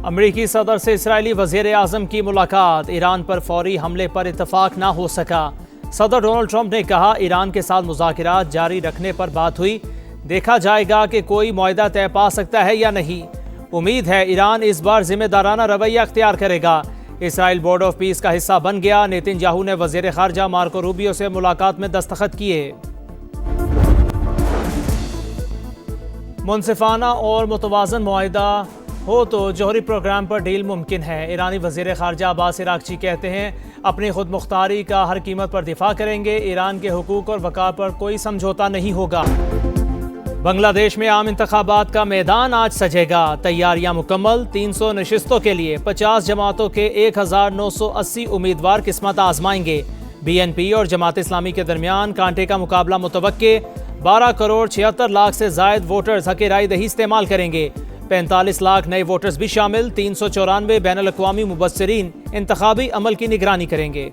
अमरीकी सदर से इसराइली वज़ीर आज़म की मुलाकात। ईरान पर फौरी हमले पर इत्तफाक ना हो सका। सदर डोनाल्ड ट्रंप ने कहा ईरान के साथ मुज़ाकरात जारी रखने पर बात हुई, देखा जाएगा कि कोई मुआहदा तय पा सकता है या नहीं। उम्मीद है ईरान इस बार जिम्मेदाराना रवैया अख्तियार करेगा। इसराइल बोर्ड ऑफ पीस का हिस्सा बन गया। नेतन्याहू ने वज़ीर ख़ारजा मार्को रूबियो से मुलाकात में दस्तखत किए। मुनसिफाना और मुतवाज़न मुआहदा हो तो जौहरी प्रोग्राम पर डील मुमकिन है। ईरानी वज़ीर ख़ारजा अब्बास इराक़ची कहते हैं अपनी खुद मुख्तारी का हर कीमत पर दिफा करेंगे। ईरान के हुकूक और वक़ार पर कोई समझौता नहीं होगा। बांग्लादेश में आम इंतखाबात का मैदान आज सजेगा। तैयारियां मुकम्मल। 300 नशिस्तों के लिए 50 जमातों के 1980 उम्मीदवार किस्मत आजमाएंगे। BNP और जमात इस्लामी के दरमियान कांटे का मुकाबला मुतवक्के। 12 करोड़ 76 लाख से जायद वोटर्स हक़ राय दही इस्तेमाल करेंगे। 45 लाख नए वोटर्स भी शामिल। 394 बैनुल अक़वामी मुबस्सिरीन इंतखाबी अमल की निगरानी करेंगे।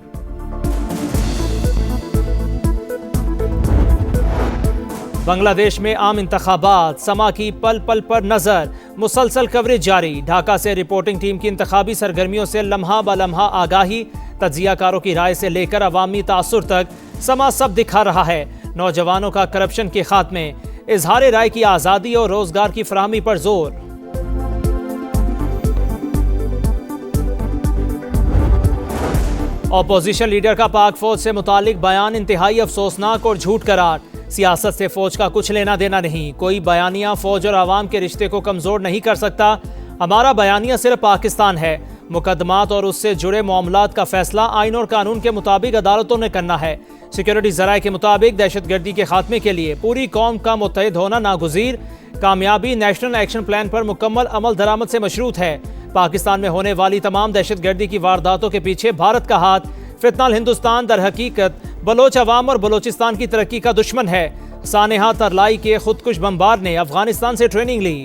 बांग्लादेश में आम इंतखाबात, समा की पल पल पर नजर, मुसलसल कवरेज जारी। ढाका से रिपोर्टिंग टीम की इंतखाबी सरगर्मियों से लम्हा ब लम्हा आगाही। तज्जियाकारों की राय से लेकर अवामी तासुर तक समा सब दिखा रहा है। नौजवानों का करप्शन के खात्मे, इजहार राय की आज़ादी और रोजगार की फराहमी पर जोर। अपोजिशन लीडर का पाक फौज से मुतालिक बयान इंतहाई अफसोसनाक और झूठ करार। सियासत से फौज का कुछ लेना देना नहीं। कोई बयानिया फौज और आवाम के रिश्ते को कमजोर नहीं कर सकता। हमारा बयानिया सिर्फ पाकिस्तान है। मुकदमात और उससे जुड़े मामलात का फैसला आइन और कानून के मुताबिक अदालतों ने करना है। सिक्योरिटी ज़राए के मुताबिक दहशतगर्दी के खात्मे के लिए पूरी कौम का मुत्तहिद होना नागुज़ीर। कामयाबी नेशनल एक्शन प्लान पर मुकम्मल अमल दरामद से मशरूत है। पाकिस्तान में होने वाली तमाम दहशतगर्दी की वारदातों के पीछे भारत का हाथ। फितनाल हिंदुस्तान दर हकीकत बलोच अवाम और बलोचिस्तान की तरक्की का दुश्मन है। सानेहा तरलाई के खुदकुश बमबार ने अफगानिस्तान से ट्रेनिंग ली।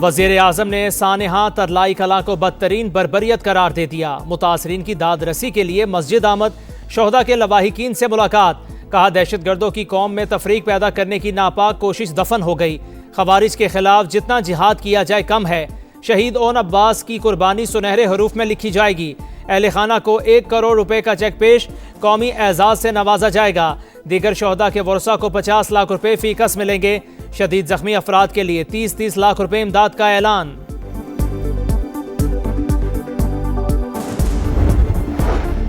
वज़ीर आज़म ने सानेहा तरलाई कला को बदतरीन बर्बरियत करार दे दिया। मुतासरीन की दाद रसी के लिए मस्जिद आमद। शोहदा के लवाहिकीन से मुलाकात। कहा दहशतगर्दों की कौम में तफरीक पैदा करने की नापाक कोशिश दफन हो गई। खवारिज के खिलाफ जितना जिहाद किया जाए कम है। शहीद ओन अब्बास की कुर्बानी सुनहरे हरूफ में लिखी जाएगी। अहले खाना को 1 करोड़ रुपए का चेक पेश, कौमी एजाज से नवाजा जाएगा। दीगर शोहदा के वर्सा को 50 लाख रुपए फीकस मिलेंगे। शदीद जख्मी अफराद के लिए 30-30 लाख रुपए इमदाद का ऐलान।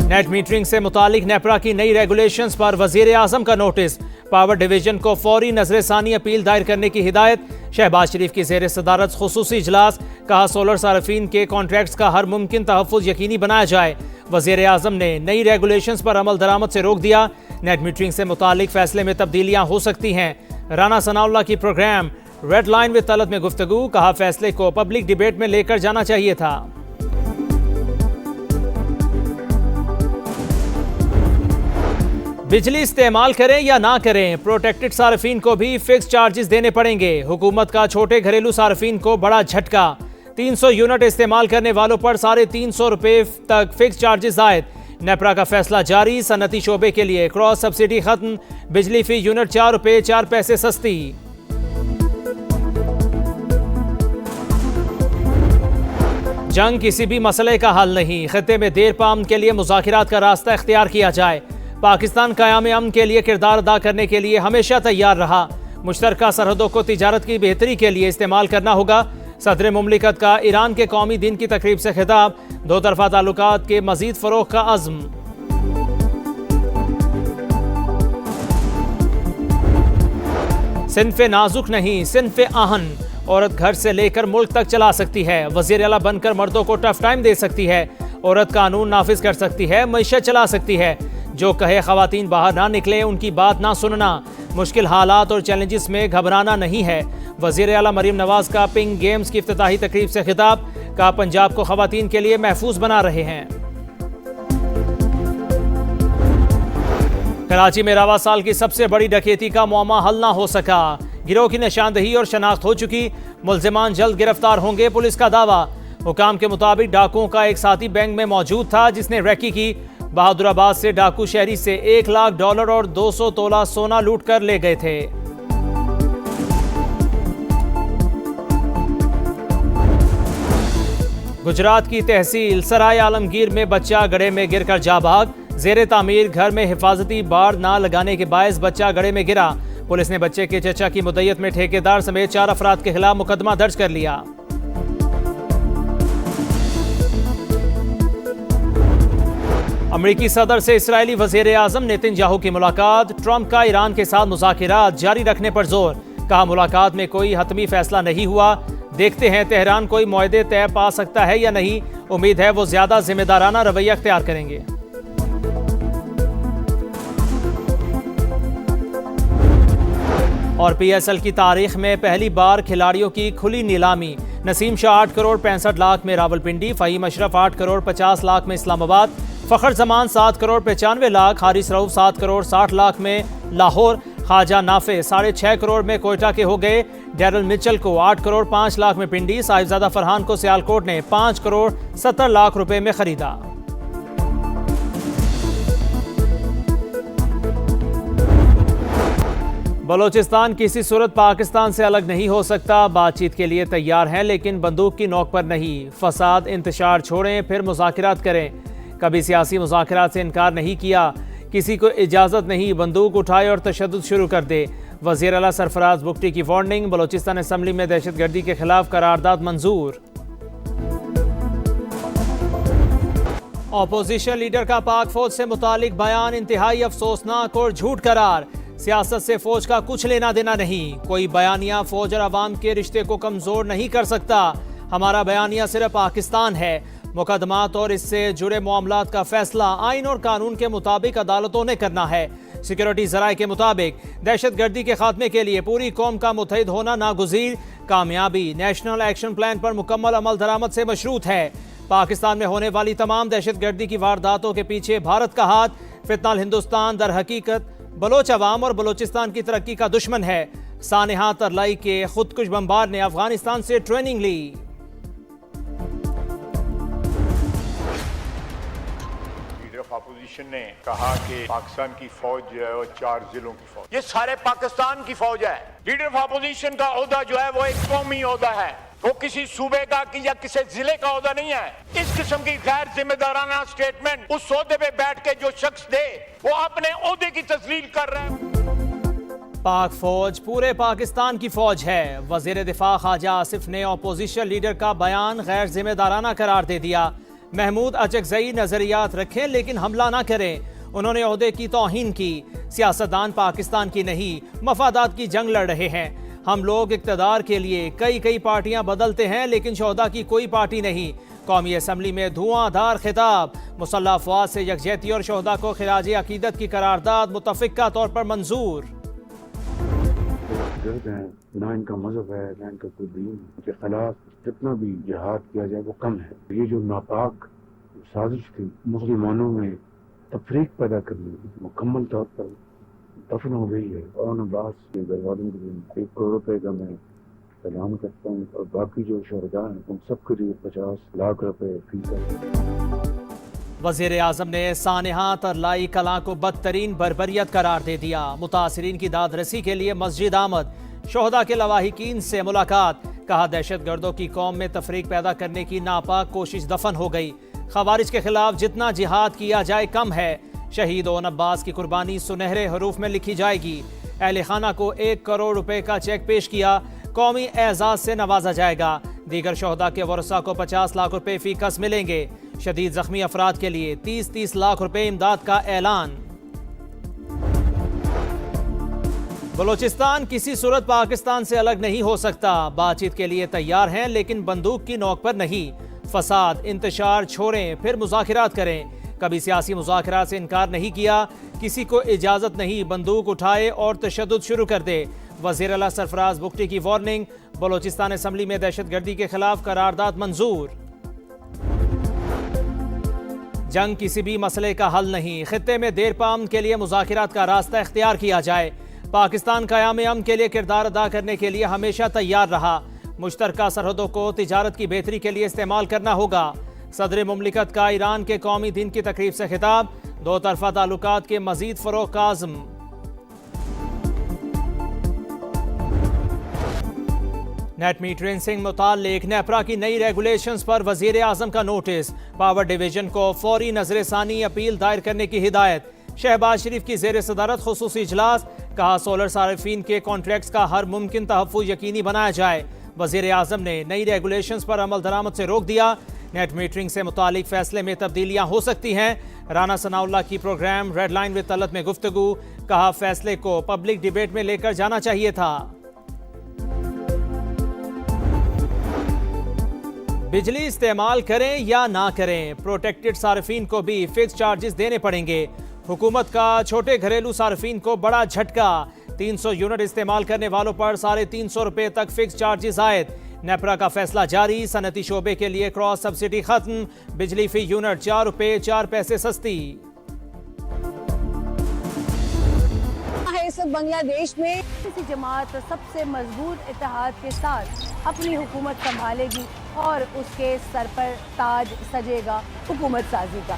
नेट मीटरिंग से मुतालिक नेपरा की नई रेगुलेशंस पर वजीर आजम का नोटिस। पावर डिवीजन को फौरी नजरसानी अपील दायर करने की हिदायत। शहबाज शरीफ की ज़ेर सदारत खुसूसी इजलास। कहा सोलर सार्फिन के कॉन्ट्रैक्ट्स का हर मुमकिन तहफ़्फ़ुज़ यकीनी बनाया जाए। वज़ीर आज़म ने नई रेगुलेशंस पर अमल दरामद से रोक दिया। नेट मीटरिंग से मुतालिक फैसले में तब्दीलियाँ हो सकती हैं। राना सनाउल्लाह की program red line with Talat में गुफ्तगू। कहा फैसले को पब्लिक डिबेट में लेकर जाना चाहिए था। बिजली इस्तेमाल करें या ना करें, प्रोटेक्टेड सार्फिन को भी फिक्स चार्जेस देने पड़ेंगे। हुकूमत का छोटे घरेलू सार्फिन को बड़ा झटका। 300 यूनिट इस्तेमाल करने वालों पर 350 रुपए तक फिक्स चार्जेस आयद। नेपरा का फैसला जारी। सनती शोबे के लिए क्रॉस सब्सिडी खत्म। बिजली फी यूनिट 4 रुपए 4 पैसे सस्ती। जंग किसी भी मसले का हल नहीं। खित्ते में देर पाम के लिए मुज़ाकरात का रास्ता इख्तियार किया जाए। पाकिस्तान क़याम अमन के लिए किरदार अदा करने के लिए हमेशा तैयार रहा। मुश्तरका सरहदों को तिजारत की बेहतरी के लिए इस्तेमाल करना होगा। सदर मुमलिकत का ईरान के कौमी दिन की तकरीब से खिताब। दो तरफा ताल्लुकात के मजीद फ़रोग़ का अज़्म। सिन्फ़े नाजुक नहीं, सिन्फ़े आहन। औरत घर से लेकर मुल्क तक चला सकती है। वज़ीर आला बनकर मर्दों को टफ टाइम दे सकती है। औरत कानून नाफिज कर सकती है, मईशत चला सकती है। जो कहे ख़वातीन बाहर ना निकले, उनकी बात ना सुनना। मुश्किल हालात और चैलेंजेस में घबराना नहीं है। वज़ीर आला मरीम नवाज का पिंक गेम्स की इफ्तिताही तकरीब से खिताब। कहा पंजाब को ख़वातीन के लिए महफूज बना रहे हैं। कराची में रवा साल की सबसे बड़ी डकैती का मुअम्मा हल ना हो सका। गिरोह की निशानदही और शनाख्त हो चुकी। मुल्ज़िमान जल्द गिरफ्तार होंगे, पुलिस का दावा। हुकाम के मुताबिक डाकुओं का एक साथी बैंक में मौजूद था जिसने रैकी की। बहादुराबाद से डाकू शहरी से $1 लाख और 200 तोला सोना लूट कर ले गए थे। गुजरात की तहसील सराय आलमगीर में बच्चा गड्ढे में गिरकर जा भाग। जेर तामीर घर में हिफाजती बाड़ ना लगाने के बायस बच्चा गड्ढे में गिरा। पुलिस ने बच्चे के चचा की मुद्दत में ठेकेदार समेत 4 अफराद के खिलाफ मुकदमा दर्ज कर लिया। अमरीकी सदर से इस्राएली वजीर आजम नेतन्याहू की मुलाकात। ट्रंप का ईरान के साथ मुज़ाकिरात जारी रखने पर जोर। कहा मुलाकात में कोई हतमी फैसला नहीं हुआ, देखते हैं तेहरान कोई मुआहदे तय पा सकता है या नहीं। उम्मीद है वो ज्यादा जिम्मेदाराना रवैया अख्तियार करेंगे। और पीएसएल की तारीख में पहली बार खिलाड़ियों की खुली नीलामी। नसीम शाह 8 करोड़ 65 लाख में रावलपिंडी, फ़हीम अशरफ 8 करोड़ 50 लाख में इस्लामाबाद, फ़खर जमान 7 करोड़ 95 लाख, हारिस रऊफ 7 करोड़ 60 लाख में लाहौर, ख्वाजा नाफे 6.5 करोड़ में कोयटा के हो गए। डैरल मिचल को 8 करोड़ 5 लाख में पिंडी, साहिबजादा फरहान को सियालकोट ने 5 करोड़ 70 लाख रुपए में खरीदा। बलोचिस्तान किसी सूरत पाकिस्तान से अलग नहीं हो सकता। बातचीत के लिए तैयार हैं लेकिन बंदूक की नोक पर नहीं। फसाद इंतशार छोड़ें फिर मुज़ाकिरात करें। कभी सियासी मुज़ाकिरात से इनकार नहीं किया। किसी को इजाज़त नहीं, बंदूक उठाए और तशद्दुद शुरू कर दे। वज़ीर आला सरफराज बुगटी की वार्निंग। बलोचिस्तान असम्बली में दहशतगर्दी के खिलाफ करारदाद मंजूर। अपोजिशन लीडर का पाक फौज से मुतालिक बयान इंतहाई अफसोसनाक और झूठ करार। सियासत से फौज का कुछ लेना देना नहीं। कोई बयानिया फौज और अवाम के रिश्ते को कमजोर नहीं कर सकता। हमारा बयानिया सिर्फ पाकिस्तान है। मुकदमात और इससे जुड़े मामलात का फैसला आइन और कानून के मुताबिक अदालतों ने करना है। सिक्योरिटी जराये के मुताबिक दहशतगर्दी के खात्मे के लिए पूरी कौम का मुत्तहिद होना नागुज़ीर। कामयाबी नेशनल एक्शन प्लान पर मुकम्मल अमल दरामद से मशरूत है। पाकिस्तान में होने वाली तमाम दहशतगर्दी की वारदातों के पीछे भारत का हाथ। फितनाल हिंदुस्तान दर हकीकत बलोच अवाम और बलोचिस्तान की तरक्की का दुश्मन है। सानेहा तरलाई के खुदकुश बमबार ने अफगानिस्तान से ट्रेनिंग ली। लीडर ऑफ अपोजिशन ने कहा कि पाकिस्तान की फौज जो है वो 4 जिलों की फौज, ये सारे पाकिस्तान की फौज है। लीडर ऑफ अपोजिशन का ओहदा जो है वो एक कौमी ओहदा है, वो किसी सूबे का या किसी जिले का ओहदा नहीं है। इस किस्म की गैर जिम्मेदाराना स्टेटमेंट उस ओहदे पे बैठ के जो शख्स दे वो अपने ओहदे की तस्लील कर रहा है। पाक फौज पूरे पाकिस्तान की फौज है। वजीर दिफा ख्वाजा आसिफ ने अपोजिशन लीडर का बयान गैर जिम्मेदाराना करार दे दिया। महमूद अचकजई नजरियात रखें लेकिन हमला ना करें। उन्होंने ओहदे की तौहीन की। सियासतदान पाकिस्तान की नहीं मफादात की जंग लड़ रहे हैं। हम लोग इक़्तिदार के लिए कई पार्टियां बदलते हैं लेकिन शोहदा की कोई पार्टी नहीं। कौमी असम्बली में धुआंधार खिताब। मुसल्लह अफवाज से यकजहती और शोहदा को खिराज अकीदत की करारदाद मुतफ़िक़ा तौर पर मंजूर। ना इनका मजहब है ना इनका कोई दीन के खिलाफ जितना भी जिहाद किया जाए वो कम है। ये जो नापाक साजिश थी मुसलमानों में तफरीक पैदा करनी मुकम्मल तौर पर दफन हो गई है। और अब्बास के घरवालों के लिए 1 करोड़ रुपए का मैं ऐलान करता हूँ और बाकी जो शहदा हैं उन सब के लिए 50 लाख रुपए फीस। वज़ीर आज़म ने सानेहा तरलाई कलां को बदतरीन बर्बरियत करार दे दिया। मुतासिरीन की दादरसी के लिए मस्जिद आमद। शोहदा के लवाहिकीन से मुलाकात। कहा दहशतगर्दों की कौम में तफरीक पैदा करने की नापाक कोशिश दफन हो गई। खवारिज के खिलाफ जितना जिहाद किया जाए कम है। शहीद ओन अब्बास की कुर्बानी सुनहरे हरूफ में लिखी जाएगी। अहले खाना को 1 करोड़ रुपए का चेक पेश किया। कौमी एजाज से नवाजा जाएगा। दीगर शोहदा के वरसा को 50 लाख रुपए फी कस मिलेंगे। शदीद जख्मी अफराद के लिए 30 लाख रुपए इमदाद का ऐलान। बलोचिस्तान किसी सूरत पाकिस्तान से अलग नहीं हो सकता। बातचीत के लिए तैयार हैं लेकिन बंदूक की नोक पर नहीं। फसाद इंतशार छोड़ें फिर मुज़ाकिरात करें। कभी सियासी मुज़ाकिरात से इनकार नहीं किया। किसी को इजाज़त नहीं, बंदूक उठाए और तशद्दुद शुरू कर दे। वज़ीर आला सरफराज बुगटी की वार्निंग। बलोचिस्तान असम्बली में दहशतगर्दी के खिलाफ करारदाद मंजूर। जंग किसी भी मसले का हल नहीं। खित्ते में देर पाम के लिए मुज़ाकिरात का रास्ता इख्तियार किया जाए। पाकिस्तान क़याम अमन के लिए किरदार अदा करने के लिए हमेशा तैयार रहा। मुश्तरका सरहदों को तिजारत की बेहतरी के लिए इस्तेमाल करना होगा। सदर मुमलिकत का ईरान के कौमी दिन की तकरीब से खिताब। 2 तरफ़ा ताल्लुकात के मज़ीद फ़रोग़ का आज़म। नेट मीटरिंग से मुताल्लिक नेपरा की नई रेगुलेशंस पर वजीर आजम का नोटिस, पावर डिवीजन को फौरी नजरसानी अपील दायर करने की हिदायत। शहबाज शरीफ की जेर सदारत खुसूसी इजलास, कहा सोलर सार्फिन के कॉन्ट्रैक्ट्स का हर मुमकिन तहफ़्फ़ुज़ यकीनी बनाया जाए। वजीर आजम ने नई रेगुलेशंस पर अमल दरामद से रोक दिया। नेट मीटरिंग से मुतालिक फैसले में तब्दीलियां हो सकती हैं। राना सनाउल्लाह की program red line with Talat में गुफ्तगू, कहा फैसले को पब्लिक डिबेट में लेकर जाना चाहिए था। बिजली इस्तेमाल करें या ना करें, प्रोटेक्टेड सार्फिन को भी फिक्स चार्जेस देने पड़ेंगे। हुकूमत का छोटे घरेलू सार्फिन को बड़ा झटका, 300 यूनिट इस्तेमाल करने वालों पर 350 रुपए तक फिक्स चार्जेस आयद। नेपरा का फैसला जारी, सनती शोबे के लिए क्रॉस सब्सिडी खत्म, बिजली फी यूनिट 4 रुपए 4 पैसे सस्ती। इस वक्त बांग्लादेश में किसी जमात सबसे मजबूत इत्तेहाद के साथ अपनी हुकूमत संभालेगी और उसके सर पर ताज सजेगा हुकूमत साजी का।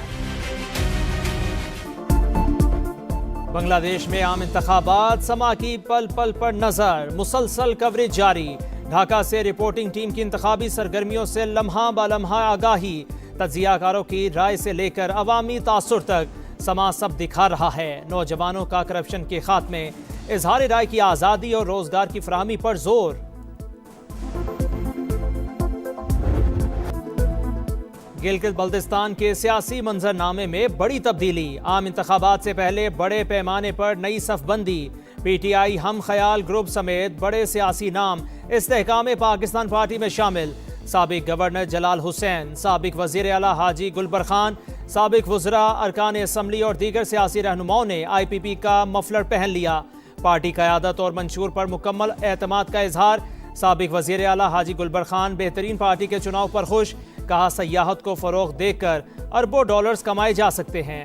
बांग्लादेश में आम इंतखाबात, समा की पल पल पर नजर, मुसलसल कवरेज जारी। ढाका से रिपोर्टिंग टीम की इंतखाबी सरगर्मियों से लम्हा बलम्हा आगाही, तज्जियाकारों की राय से लेकर अवामी तासुर तक समा सब दिखा रहा है। नौजवानों का करप्शन के खात्मे, इजहार राय की आज़ादी और रोजगार की फराहमी पर जोर। गिलगित बल्तिस्तान के सियासी मंजरनामे में बड़ी तब्दीली, आम इंतखाबात से पहले बड़े पैमाने पर नई सफबंदी। PTI हम ख्याल ग्रुप समेत बड़े सियासी नाम इस्तेहकाम पाकिस्तान पार्टी में शामिल। साबिक गवर्नर जलाल हुसैन, साबिक वजीर आला हाजी गुलबर खान, साबिक वज़रा, अरकान असम्बली और दीगर सियासी रहनुमाओं ने IPP का मफलर पहन लिया। पार्टी क़यादत और मंशूर पर मुकम्मल एतमाद का इजहार। साबिक वजीर आला हाजी गुलबर खान बेहतरीन पार्टी के चुनाव पर खुश, कहा सयाहत को फरोग देकर अरबों डॉलर्स कमाए जा सकते हैं।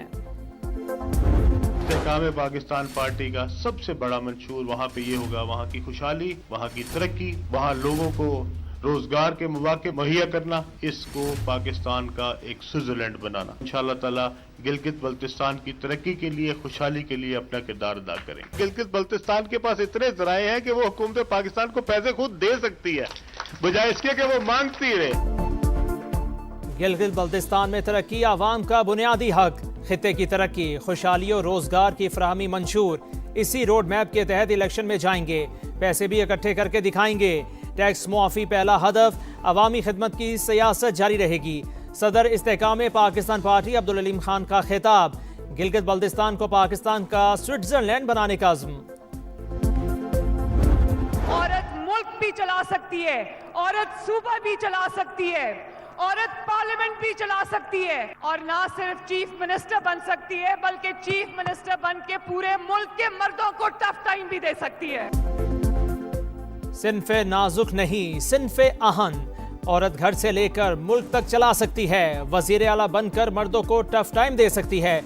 इस्तेहकाम पाकिस्तान पार्टी का सबसे बड़ा मंशूर वहाँ पे ये होगा, वहाँ की खुशहाली, वहाँ की तरक्की, वहाँ लोगों को रोजगार के मौके मुहैया करना, इसको पाकिस्तान का एक स्विट्जरलैंड बनाना। इंशाअल्लाह ताला गिलगित बल्तिस्तान की तरक्की के लिए, खुशहाली के लिए अपना किरदार अदा करें। गिलगित बल्तिस्तान के पास इतने जराए हैं कि वो हुकूमत पाकिस्तान को पैसे खुद दे सकती है, बजाय इसके कि वो मांगती रहे। गिलगित बल्तिस्तान में तरक्की आवाम का बुनियादी हक, खित्ते की तरक्की, खुशहाली और रोजगार की फराहमी मंशूर। इसी रोड मैप के तहत इलेक्शन में जाएंगे, पैसे भी इकट्ठे करके दिखाएंगे। टैक्स मुआफी पहला हदफ, अवामी खिदमत की सियासत जारी रहेगी। सदर इस्तेहकाम पाकिस्तान पार्टी अब्दुल अलीम खान का खिताब, गिलगित बल्तिस्तान को पाकिस्तान का स्विट्जरलैंड बनाने का अज़्म। औरत मुल्क भी चला सकती है, औरत सूबा भी चला सकती है, औरत पार्लियामेंट भी चला सकती है, और ना सिर्फ चीफ मिनिस्टर बन सकती है बल्कि चीफ मिनिस्टर बन के पूरे मुल्क के मर्दों को टफ टाइम भी दे सकती है। सिन्फे नाजुक नहीं, सिन्फे आहन, औरत घर से लेकर मुल्क तक चला सकती है। वजीर आला बनकर मर्दों को टफ टाइम दे सकती है।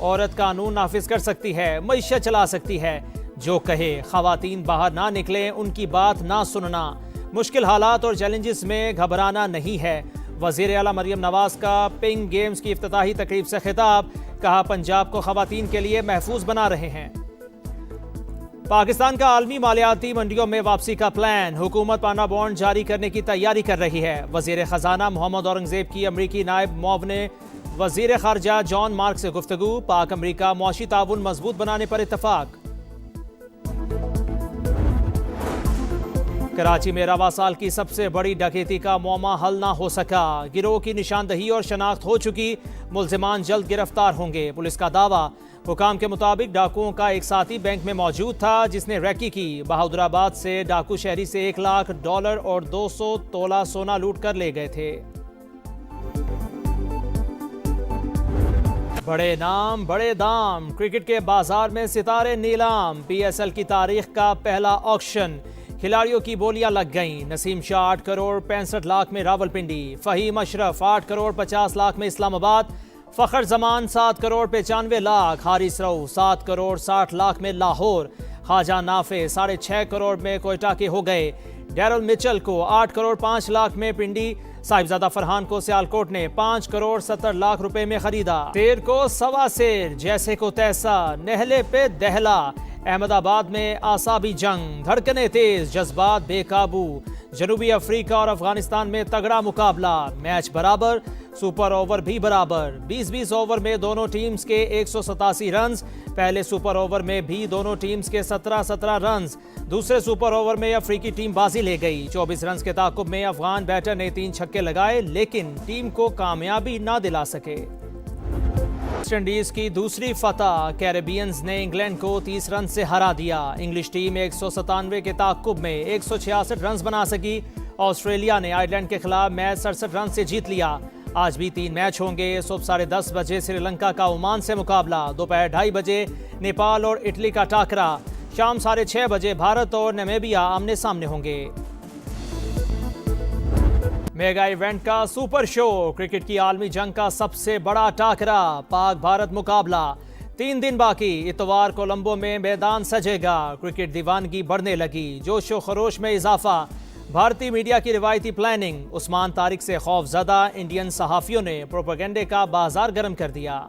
औरत कानून नाफिज कर सकती है, मईशत चला सकती है। जो कहे खवातीन बाहर ना निकले, उनकी बात ना सुनना। मुश्किल हालात और चैलेंजेस में घबराना नहीं है। वजीर आला मरियम नवाज का पिंक गेम्स की इफ्तिताही तकरीब से खिताब, कहा पंजाब को खवातीन के लिए महफूज बना रहे हैं। पाकिस्तान का आलमी मालियाती मंडियों में वापसी का प्लान, हुकूमत पाना बॉन्ड जारी करने की तैयारी कर रही है। वजीर खजाना मोहम्मद औरंगजेब की अमरीकी नायब मुआवने वजीर खारजा जॉन मार्क से गुफ्तगू, पाक अमरीका मुआशी ताउन मजबूत बनाने पर इत्तफाक। कराची में रवा साल की सबसे बड़ी डकैती का मौमा हल ना हो सका, गिरोह की निशानदही और शनाख्त हो चुकी, मुल्जिमान जल्द गिरफ्तार होंगे। पुलिस का दावा, हुकाम के मुताबिक डाकुओं का एक साथी बैंक में मौजूद था जिसने रैकी की। बहादुराबाद से डाकू शहरी से $1 लाख और 200 तोला सोना लूट कर ले गए थे। बड़े नाम बड़े दाम, क्रिकेट के बाजार में सितारे नीलाम। PSL की तारीख का पहला ऑक्शन, खिलाड़ियों की बोलियां लग गईं। नसीम शाह 8 करोड़ 65 लाख में रावलपिंडी, फहीम अशरफ 8 करोड़ 50 लाख में इस्लामाबाद, फ़खर जमान 7 करोड़ 95 लाख, हारिस रऊ 7 करोड़ 60 लाख में लाहौर, ख्वाजा नाफे 6.5 करोड़ में कोयटा के हो गए। डैरल मिचल को 8 करोड़ 5 लाख में पिंडी, साहिबजादा फरहान को सियालकोट ने 5 करोड़ 70 लाख रुपए में खरीदा। शेर को सवा शेर, जैसे को तैसा, नहले पे दहला। अहमदाबाद में आसाबी जंग, धड़कने तेज, जज्बात बेकाबू, जनूबी अफ्रीका और अफगानिस्तान में तगड़ा मुकाबला, मैच बराबर, सुपर ओवर भी बराबर। 20-20 ओवर में दोनों टीम्स के 187 रन्स। पहले सुपर ओवर में भी दोनों टीम्स के 17-17 रन्स। दूसरे सुपर ओवर में अफ्रीकी टीम बाजी ले गई। 24 रन्स के ताकुब में अफगान बैटर ने 3 छक्के लगाए, लेकिन टीम को कामयाबी ना दिला सके। वेस्ट इंडीज की दूसरी फतह, कैरेबियंस ने इंग्लैंड को 30 रन से हरा दिया। इंग्लिश टीम 197 के ताकुब में 166 रन बना सकी। ऑस्ट्रेलिया ने आयरलैंड के खिलाफ मैच 67 रन से जीत लिया। आज भी 3 मैच होंगे। सुबह 10:30 बजे श्रीलंका का ओमान से मुकाबला, दोपहर 2:30 बजे नेपाल और इटली का टाकरा, शाम 6:30 बजे भारत और नामीबिया आमने सामने होंगे। मेगा इवेंट का सुपर शो, क्रिकेट की आलमी जंग का सबसे बड़ा टाकरा, पाक भारत मुकाबला। 3 दिन बाकी, इतवार कोलंबो में मैदान सजेगा। क्रिकेट दीवानगी बढ़ने लगी, जोशो खरोश में इजाफा। भारतीय मीडिया की रिवायती प्लानिंग, उस्मान तारिक से खौफजदा इंडियन सहाफियों ने प्रोपेगेंडे का बाजार गर्म कर दिया।